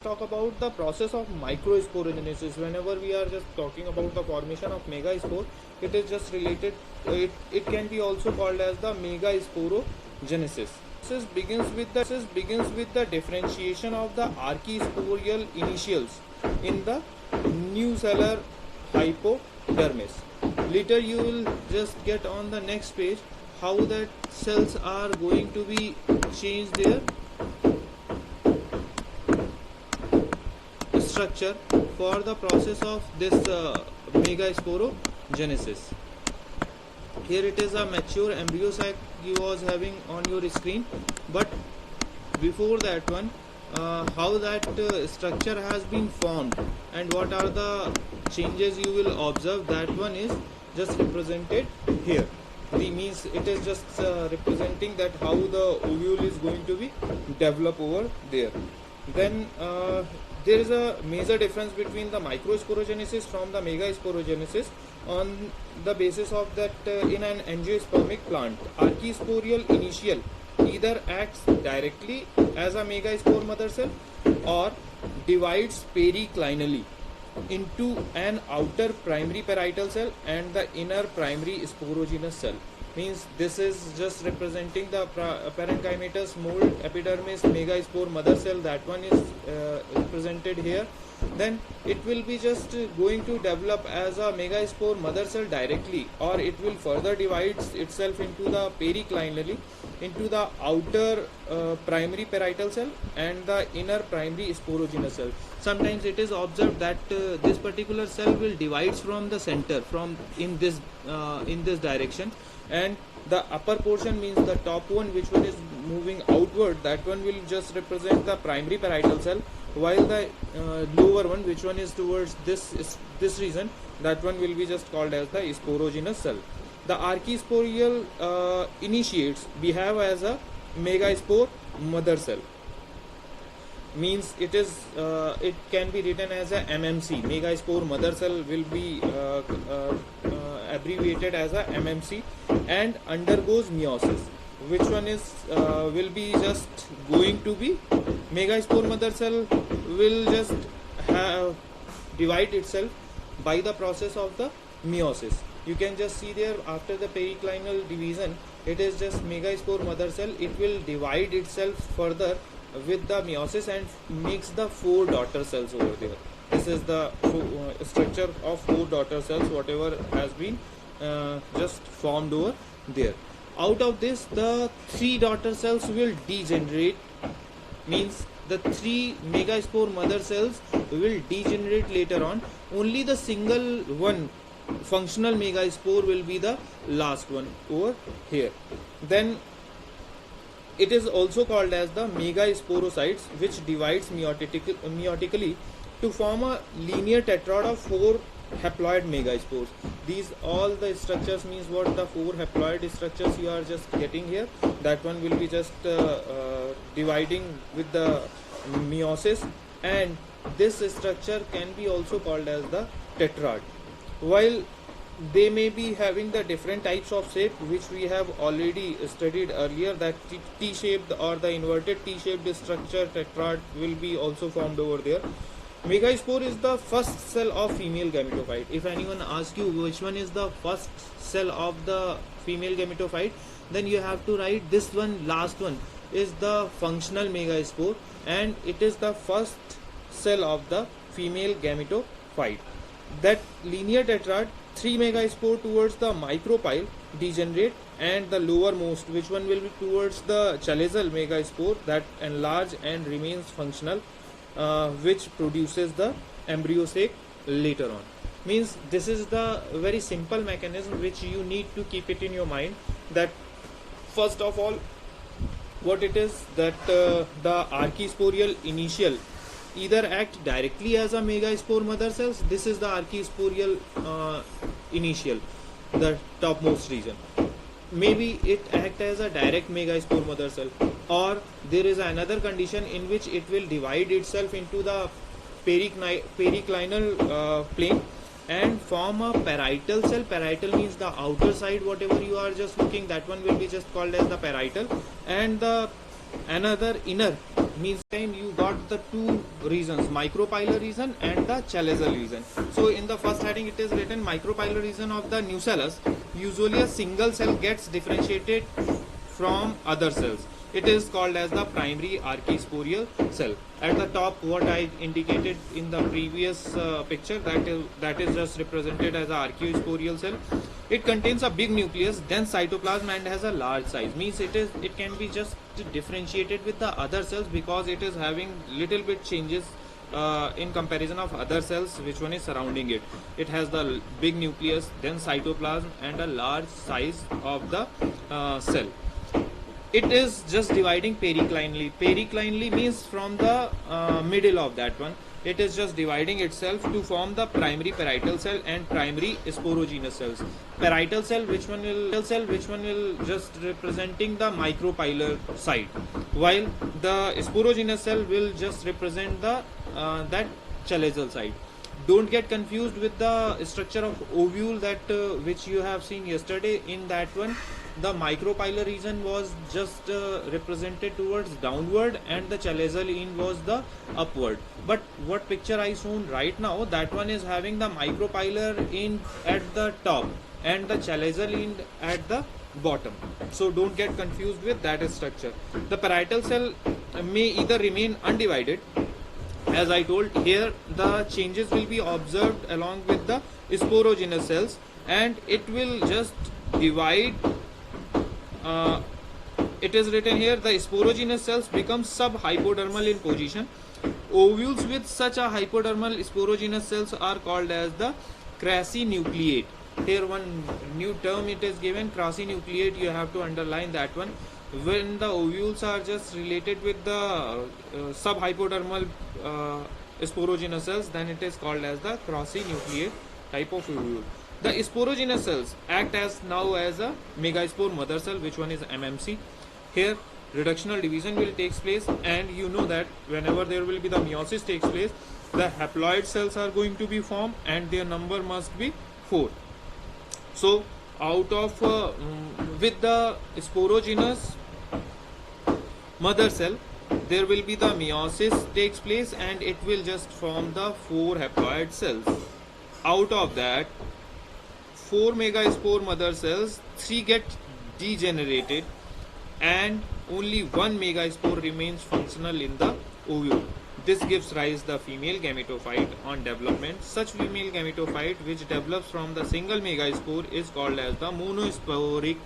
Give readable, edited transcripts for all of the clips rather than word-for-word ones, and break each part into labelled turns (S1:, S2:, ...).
S1: Talk about the process of microsporogenesis. Whenever we are just talking about the formation of megaspore, it is just related, it can be also called as the megasporogenesis. This begins with the differentiation of the archisporial initials in the nucellar hypodermis. Later you will just get on the next page how that cells are going to be changed their structure for the process of this megasporogenesis. Here it is a mature embryo sac you was having on your screen, but before that one, how that structure has been formed and what are the changes you will observe, that one is just represented here. The means it is just representing that how the ovule is going to be developed over there. Then there is a major difference between the microsporogenesis from the megasporogenesis on the basis of that in an angiospermic plant, archisporial initial either acts directly as a megaspore mother cell or divides periclinally into an outer primary parietal cell and the inner primary sporogenous cell. Means this is just representing the parenchymatous mold epidermis megaspore mother cell, that one is represented here. Then it will be just going to develop as a megaspore mother cell directly, or it will further divide itself into the periclinally into the outer primary parietal cell and the inner primary sporogenous cell. Sometimes it is observed that this particular cell will divide from the center from in this direction, and the upper portion means the top one which one is moving outward, that one will just represent the primary parietal cell, while the lower one which one is towards this region, that one will be just called as the sporogenous cell. The archisporial initiates behave as a megaspore mother cell. Means it is it can be written as a MMC. Megaspore mother cell will be abbreviated as a MMC and undergoes meiosis. Which one is will be just going to be megaspore mother cell will just divide itself by the process of the meiosis. You can just see there after the periclinal division, it is just megaspore mother cell. It will divide itself further with the meiosis and makes the 4 daughter cells over there. This is the structure of 4 daughter cells whatever has been just formed over there. Out of this, the 3 daughter cells will degenerate. Means the 3 megaspore mother cells will degenerate later on. Only the single one functional megaspore will be the last one over here. Then it is also called as the megasporocytes, which divides meiotically to form a linear tetrad of 4 haploid megaspores. These all the structures means what the 4 haploid structures you are just getting here, that one will be just dividing with the meiosis, and this structure can be also called as the tetrad. While they may be having the different types of shape which we have already studied earlier, that T-shaped or the inverted T-shaped structure tetrad will be also formed over there. Megaspore is the first cell of female gametophyte. If anyone asks you which one is the first cell of the female gametophyte, then you have to write this one, last one is the functional megaspore, and it is the first cell of the female gametophyte. That linear tetrad, 3 megaspore towards the micropyle degenerate, and the lowermost which one will be towards the chalazal megaspore that enlarge and remains functional, which produces the embryo sac later on. Means this is the very simple mechanism which you need to keep it in your mind, that first of all what it is, that the archisporial initial either act directly as a megaspore mother cells. This is the archisporial initial, the topmost region. Maybe it act as a direct megaspore mother cell, or there is another condition in which it will divide itself into the periclinal plane and form a parietal cell. Parietal means the outer side, whatever you are just looking, that one will be just called as the parietal, and the another inner means time you got the two regions, micropylar region and the chalazal region. So in the first heading it is written micropylar region of the nucellus. Usually a single cell gets differentiated from other cells. It is called as the primary archisporial cell. At the top, what I indicated in the previous picture, that is just represented as a archisporial cell. It contains a big nucleus, dense cytoplasm, and has a large size. Means it can be just differentiated with the other cells because it is having little bit changes in comparison of other cells which one is surrounding it. It has the big nucleus, dense cytoplasm, and a large size of the cell. It is just dividing periclinally. Periclinally means from the middle of that one. It is just dividing itself to form the primary parietal cell and primary sporogenous cells. Parietal cell, which one will just representing the micropylar side, while the sporogenous cell will just represent the that chalazal side. Don't get confused with the structure of ovule that which you have seen yesterday. In that one, the micropylar region was just represented towards downward and the chalazal end was the upward. But what picture I shown right now, that one is having the micropylar end at the top and the chalazal end at the bottom. So don't get confused with that structure. The parietal cell may either remain undivided. As I told here, the changes will be observed along with the sporogenous cells, and it will just divide. It is written here, the sporogenous cells become subhypodermal in position. Ovules with such a hypodermal sporogenous cells are called as the crassinucleate. Here one new term it is given, crassinucleate. You have to underline that one. When the ovules are just related with the subhypodermal sporogenous cells, then it is called as the crassinucleate type of ovule. The sporogenous cells act as now as a megaspore mother cell, which one is MMC. Here reductional division will take place, and you know that whenever there will be the meiosis takes place, the haploid cells are going to be formed and their number must be 4. So out of with the sporogenous mother cell, there will be the meiosis takes place and it will just form the 4 haploid cells. Out of that 4 megaspore mother cells, 3 get degenerated and only 1 megaspore remains functional in the ovule. This gives rise the female gametophyte on development. Such female gametophyte which develops from the single megaspore is called as the monosporic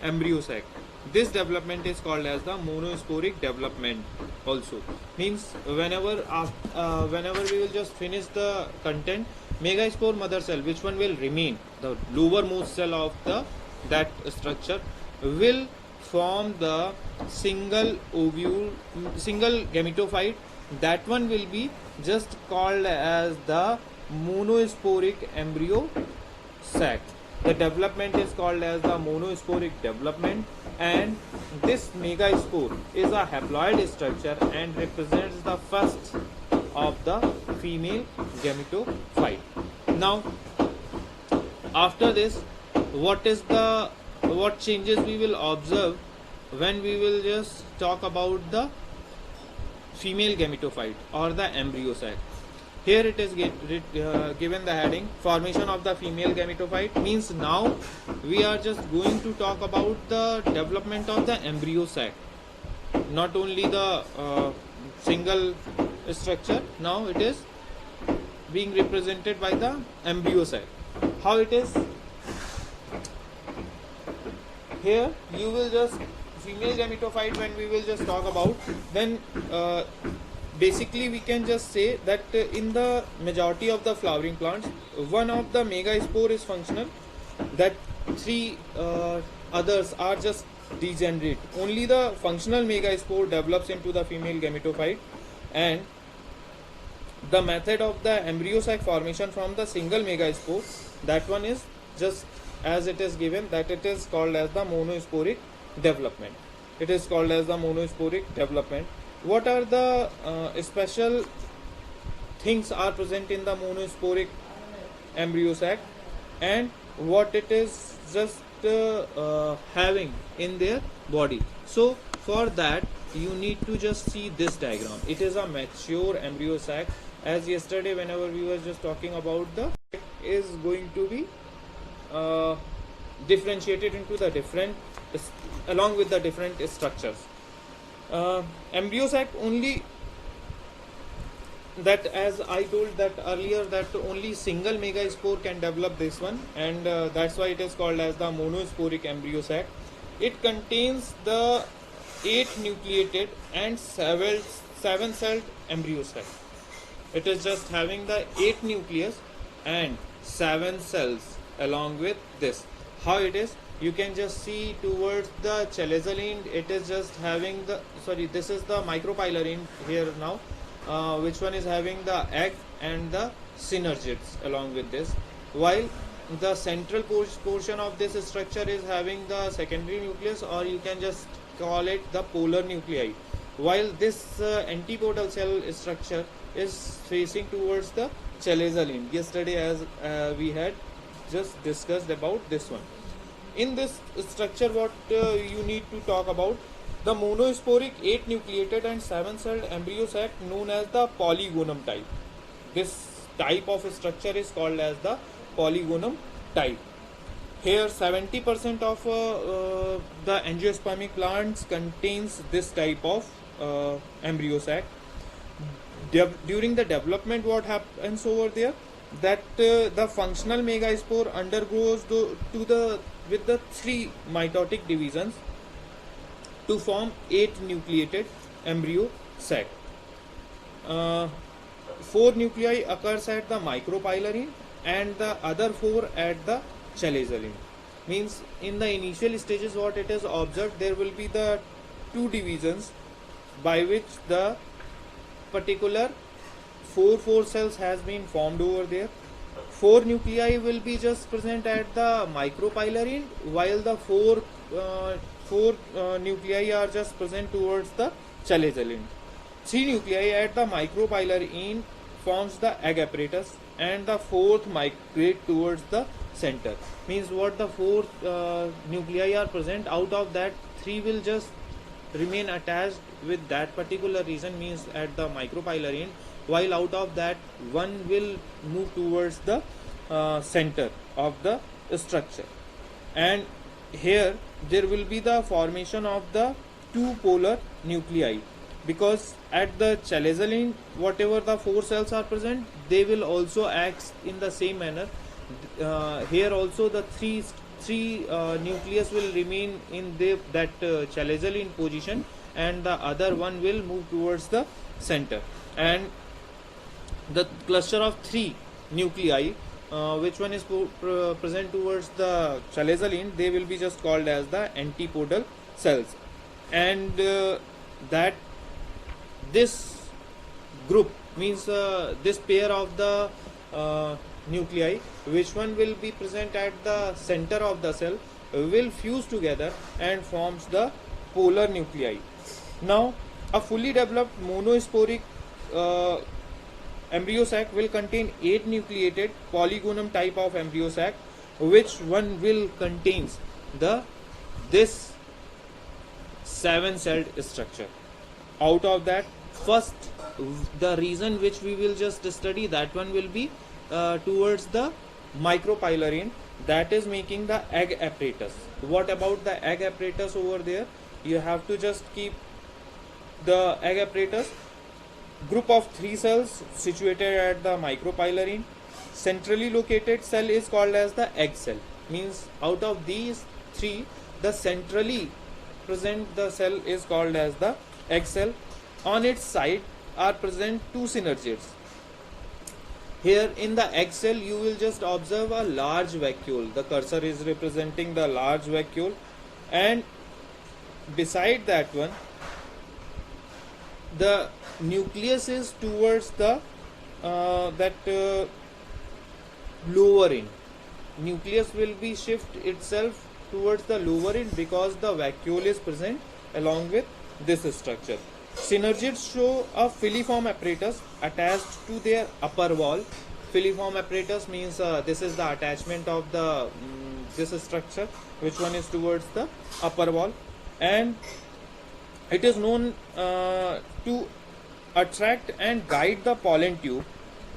S1: embryo sac. This development is called as the monosporic development also. Means whenever we will just finish the content, megaspore mother cell, which one will remain, the lowermost cell of the that structure, will form the single ovule, single gametophyte. That one will be just called as the monosporic embryo sac. The development is called as the monosporic development, and this megaspore is a haploid structure and represents the first of the female gametophyte. Now after this, what changes we will observe when we will just talk about the female gametophyte or the embryo sac. Here it is given the heading formation of the female gametophyte. Means now we are just going to talk about the development of the embryo sac, not only the single structure. Now it is being represented by the embryo sac. How it is? Here you will just female gametophyte, when we will just talk about, then basically we can just say that in the majority of the flowering plants, one of the megaspore is functional, that 3 others are just degenerate. Only the functional megaspore develops into the female gametophyte, and the method of the embryo sac formation from the single megaspore, that one is just as it is given, that it is called as the monosporic development. It is called as the monosporic development. What are the special things are present in the monosporic embryo sac, and what it is just having in their body? So for that you need to just see this diagram. It is a mature embryo sac. As yesterday whenever we were just talking about the is going to be differentiated into the different along with the different structures. Embryo sac only, that as I told that earlier, that only single megaspore can develop this one, and that's why it is called as the monosporic embryo sac. It contains the 8 nucleated and 7 celled embryo sac. It is just having the 8 nucleus and 7 cells along with this. How it is? You can just see towards the chalazoline, it is just having the, sorry, this is the micropylarine here now, which one is having the egg and the synergids along with this, while the central portion of this structure is having the secondary nucleus, or you can just call it the polar nuclei, while this antipodal cell structure is facing towards the chalazoline. Yesterday as we had just discussed about this one. In this structure, what you need to talk about, the monosporic 8 nucleated and 7 celled embryo sac known as the polygonum type. This type of structure is called as the polygonum type. Here 70% of the angiospermic plants contains this type of embryo sac. During the development, what happens over there, that the functional megaspore undergoes with the 3 mitotic divisions to form 8 nucleated embryo sac. 4 nuclei occurs at the micropylarine and the other 4 at the chalazoline. Means in the initial stages, what it is observed, there will be the 2 divisions by which the particular 4 cells has been formed over there. 4 nuclei will be just present at the micropylarine, while the 4 nuclei are just present towards the chalazoline. 3 nuclei at the micropylarine forms the egg apparatus, and the 4th migrate towards the center. Means what, the 4 nuclei are present, out of that 3 will just remain attached with that particular region, means at the micropylarine, while out of that 1 will move towards the center of the structure. And here there will be the formation of the 2 polar nuclei, because at the chalazoline whatever the 4 cells are present, they will also act in the same manner. Here also the three nucleus will remain in that chalazoline position, and the other one will move towards the center, and the cluster of 3 nuclei, which one is present towards the chalazoline, they will be just called as the antipodal cells. And that this group, means this pair of the nuclei, which one will be present at the center of the cell, will fuse together and forms the polar nuclei. Now a fully developed monosporic embryo sac will contain 8 nucleated polygonum type of embryo sac, which one will contains this 7 celled structure. Out of that, first the region which we will just study, that one will be towards the micropylarine, that is making the egg apparatus. What about the egg apparatus over there? You have to just keep the egg apparatus, group of 3 cells situated at the micropylarine. Centrally located cell is called as the egg cell. Means out of these 3, the centrally present the cell is called as the egg cell. On its side are present 2 synergids. Here in the egg cell you will just observe a large vacuole. The cursor is representing the large vacuole, and beside that one the nucleus is towards the lower end. Nucleus will be shift itself towards the lower end because the vacuole is present along with this structure. Synergids show a filiform apparatus attached to their upper wall. Filiform apparatus means this is the attachment of the this structure, which one is towards the upper wall, and It is known to attract and guide the pollen tube.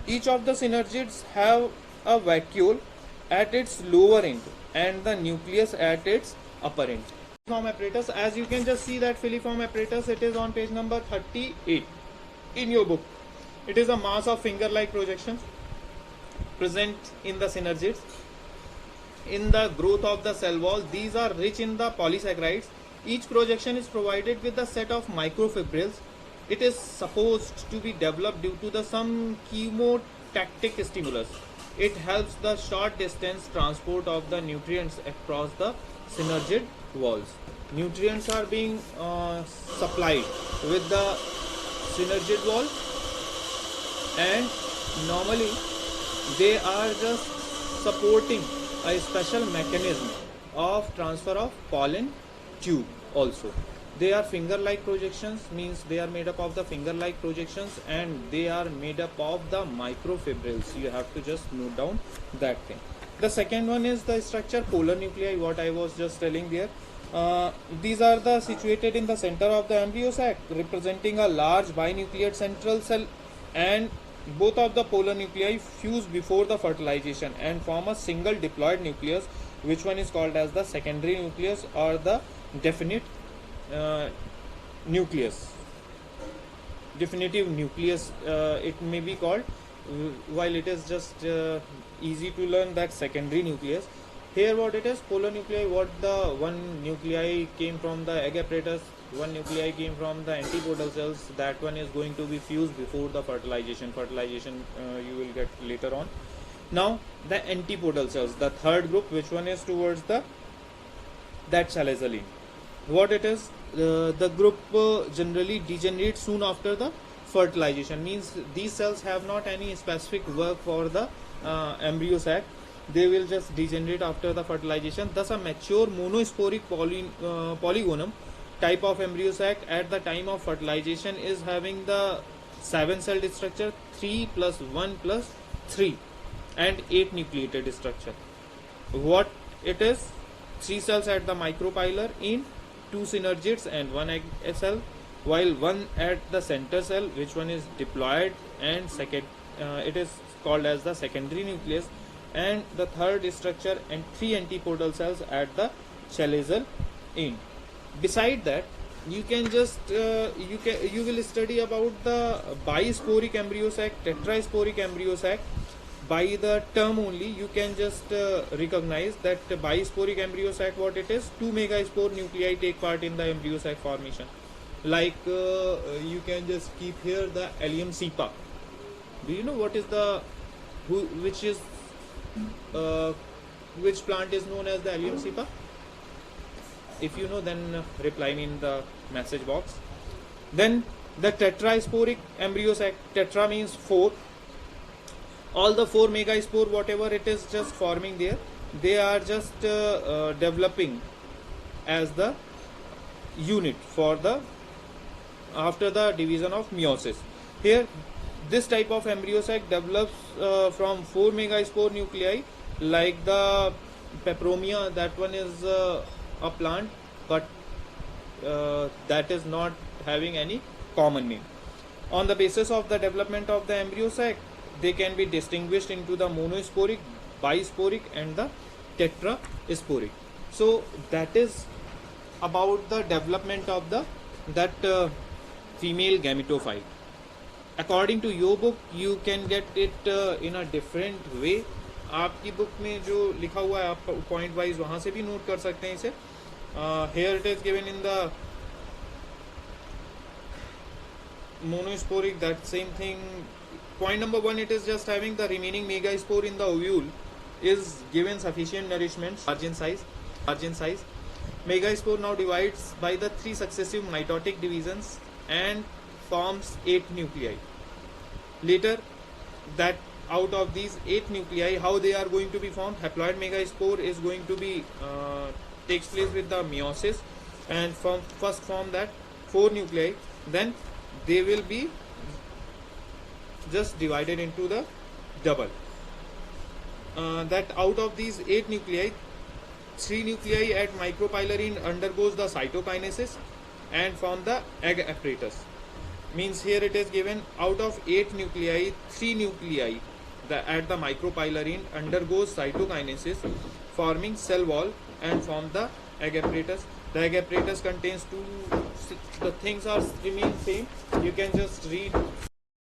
S1: Each of the synergids have a vacuole at its lower end and the nucleus at its upper end. Filiform apparatus, as you can just see that filiform apparatus, it is on page number 38 in your book. It is a mass of finger-like projections present in the synergids. In the growth of the cell wall, these are rich in the polysaccharides. Each projection is provided with a set of microfibrils. It is supposed to be developed due to some chemotactic stimulus. It helps the short distance transport of the nutrients across the synergid walls. Nutrients are being supplied with the synergid wall, and normally they are just supporting a special mechanism of transfer of pollen tube also. They are finger-like projections, means they are made up of the finger-like projections, and they are made up of the microfibrils. You have to just note down that thing. The second one is the structure polar nuclei, what I was just telling there. These are the situated in the center of the embryo sac, representing a large binucleate central cell, and both of the polar nuclei fuse before the fertilization and form a single diploid nucleus, which one is called as the secondary nucleus or the definite nucleus. Definitive nucleus it may be called, while it is just easy to learn that secondary nucleus. Here what it is, polar nuclei, what the one nuclei came from the egg apparatus, one nuclei came from the antipodal cells, that one is going to be fused before the fertilization. You will get later on. Now the antipodal cells, the third group, which one is towards the that chalazoline. What it is, the group generally degenerates soon after the fertilization, means these cells have not any specific work for the embryo sac. They will just degenerate after the fertilization. Thus a mature monosporic polygonum type of embryo sac at the time of fertilization is having the 7-celled structure, 3 plus 1 plus 3, and 8 nucleated structure. What it is, 3 cells at the micropylar in 2 synergids and 1 egg cell, while 1 at the center cell, which one is diploid, and second it is called as the secondary nucleus, and the third structure and 3 antipodal cells at the chalazal end. Beside that, you can just you will study about the bisporic embryo sac, tetrasporic embryo sac. By the term only, you can just recognize that bisporic embryo sac, what it is, 2 megaspore nuclei take part in the embryo sac formation. Like you can just keep here the Allium cepa. Do you know what is the which plant is known as the Allium cepa? If you know, then reply me in the message box. Then the tetrasporic embryo sac, tetra means 4. All the 4 megaspore, whatever it is just forming there, they are just developing as the unit for the after the division of meiosis. Here this type of embryo sac develops from 4 megaspore nuclei, like the peperomia. That one is a plant, but that is not having any common name. On the basis of the development of the embryo sac, they can be distinguished into the monosporic, bisporic, and the tetrasporic. So that is about the development of that female gametophyte. According to your book, you can get it in a different way. आपकी book में जो लिखा हुआ है, आप point wise वहाँ से भी नोट कर सकते हैं इसे. Here it is given in the monosporic, that same thing. Point number 1, it is just having the remaining megaspore in the ovule is given sufficient nourishment, margin size. Megaspore now divides by the 3 successive mitotic divisions and forms 8 nuclei. Later, that out of these 8 nuclei, how they are going to be formed? Haploid megaspore is going to be takes place with the meiosis, and first form that 4 nuclei, then they will be just divided into the double. That out of these 8 nuclei, 3 nuclei at micropylarine undergoes the cytokinesis, and form the egg apparatus. Means here it is given out of 8 nuclei, 3 nuclei at the micropylarine undergoes cytokinesis, forming cell wall and form the egg apparatus. The egg apparatus contains two. The things are remain same. You can just read